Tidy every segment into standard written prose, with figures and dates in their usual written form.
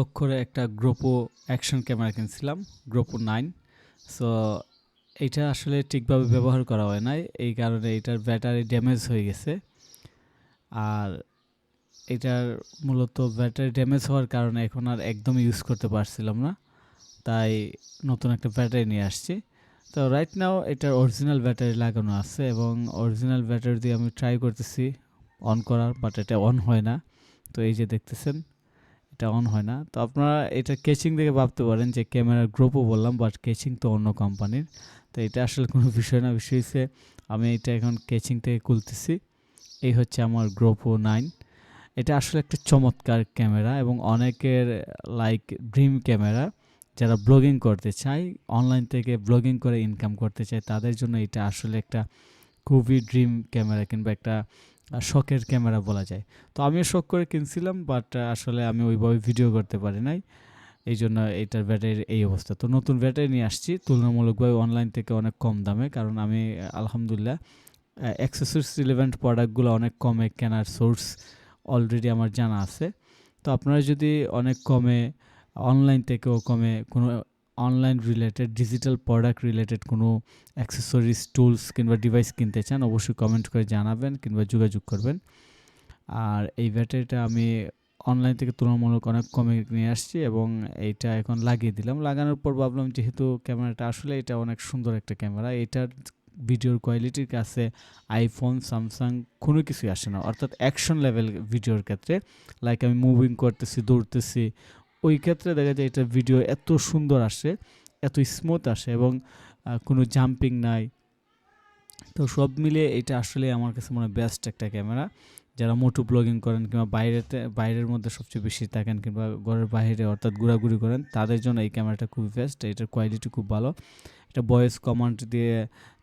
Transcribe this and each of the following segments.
অক্ষরে একটা গ্রোপো action camera কিনছিলাম, গ্রোপো 9। সো এইটা আসলে ঠিকভাবে ব্যবহার করা হয় নাই, এই কারণে এটার ব্যাটারি ড্যামেজ হয়ে গেছে। আর এটার মূলত ব্যাটারি ড্যামেজ হওয়ার কারণে এখন আর একদম ইউজ করতে পারছিলাম না, তাই নতুন একটা ব্যাটারি নিয়ে আসছি। তো রাইট নাও এটার অরিজিনাল ব্যাটারি লাগানো আছে এবং অরিজিনাল ব্যাটারি দিয়ে আমি ট্রাই করতেছি অন করার, বাট এটা অন হয় না। তো এই যে দেখতেছেন এটা অন হয় না। তো আপনারা এটা কেচিং দেখে ভাবতে পারেন যে ক্যামেরার গ্রোপও বললাম, বাট কেচিং তো অন্য কোম্পানির। তো এটা আসলে কোনো বিষয় না, বিষয় হচ্ছে আমি এটা এখন কেচিং থেকে খুলতেছি। এই হচ্ছে আমার গ্রোপো 9। এটা আসলে একটা চমৎকার ক্যামেরা এবং অনেকের লাইক ড্রিম ক্যামেরা। যারা ব্লগিং করতে চায়, অনলাইন থেকে ব্লগিং করে ইনকাম করতে চায়, তাদের জন্য এটা আসলে একটা খুবই ড্রিম ক্যামেরা কিংবা একটা শখের ক্যামেরা বলা যায়। তো আমিও শখ করে কিনছিলাম, বাট আসলে আমি ওইভাবে ভিডিও করতে পারি নাই, এই জন্য এইটার ব্যাটারির এই অবস্থা। তো নতুন ব্যাটারি নিয়ে আসছি তুলনামূলকভাবে অনলাইন থেকে অনেক কম দামে, কারণ আমি আলহামদুলিল্লাহ অ্যাক্সেসরিজ রিলেভেন্ট প্রোডাক্টগুলো অনেক কমে কেনার সোর্স অলরেডি আমার জানা আছে। তো আপনারা যদি অনেক কমে অনলাইন থেকেও কমে কোনো online related digital product related কোনো অ্যাক্সেসরিজ টুলস কিংবা ডিভাইস কিনতে চান, অবশ্যই কমেন্ট করে জানাবেন কিংবা যোগাযোগ করবেন। আর এই ব্যাটারিটা আমি অনলাইন থেকে তুলনামূলক অনেক কমে নিয়ে আসছি এবং এইটা এখন লাগিয়ে দিলাম। লাগানোর পর ভাবলাম যেহেতু ক্যামেরাটা আসলে এটা অনেক সুন্দর একটা ক্যামেরা, এটার ভিডিওর কোয়ালিটির কাছে আইফোন স্যামসাং কোনো কিছুই আসে না, অর্থাৎ অ্যাকশন লেভেল ভিডিওর ক্ষেত্রে, লাইক আমি মুভিং করতেছি, দৌড়তেছি, ওই ক্ষেত্রে দেখা যায় এটা ভিডিও এত সুন্দর আসে, এত স্মুথ আসে এবং কোনো জাম্পিং নাই। তো সব মিলিয়ে এটা আসলে আমার কাছে মনে হয় বেস্ট একটা ক্যামেরা। যারা মোটো ব্লগিং করেন কিংবা বাইরের মধ্যে সবচেয়ে বেশি থাকেন কিংবা ঘরের বাইরে অর্থাৎ ঘোরাঘুরি করেন, তাদের জন্য এই ক্যামেরাটা খুবই বেস্ট। এটার কোয়ালিটি খুব ভালো, এটা ভয়েস কমান্ড দিয়ে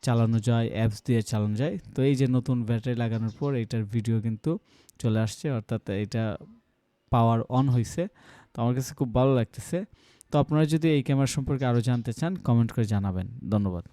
চালানো যায়, অ্যাপস দিয়ে চালানো যায়। তো এই যে নতুন ব্যাটারি লাগানোর পর এটার ভিডিও কিন্তু চলে আসছে, অর্থাৎ এটা পাওয়ার অন হয়েছে। তো আমার কাছে খুব ভালো লাগতেছে। তো আপনারা যদি এই ক্যামেরা সম্পর্কে আরও জানতে চান, কমেন্ট করে জানাবেন। ধন্যবাদ।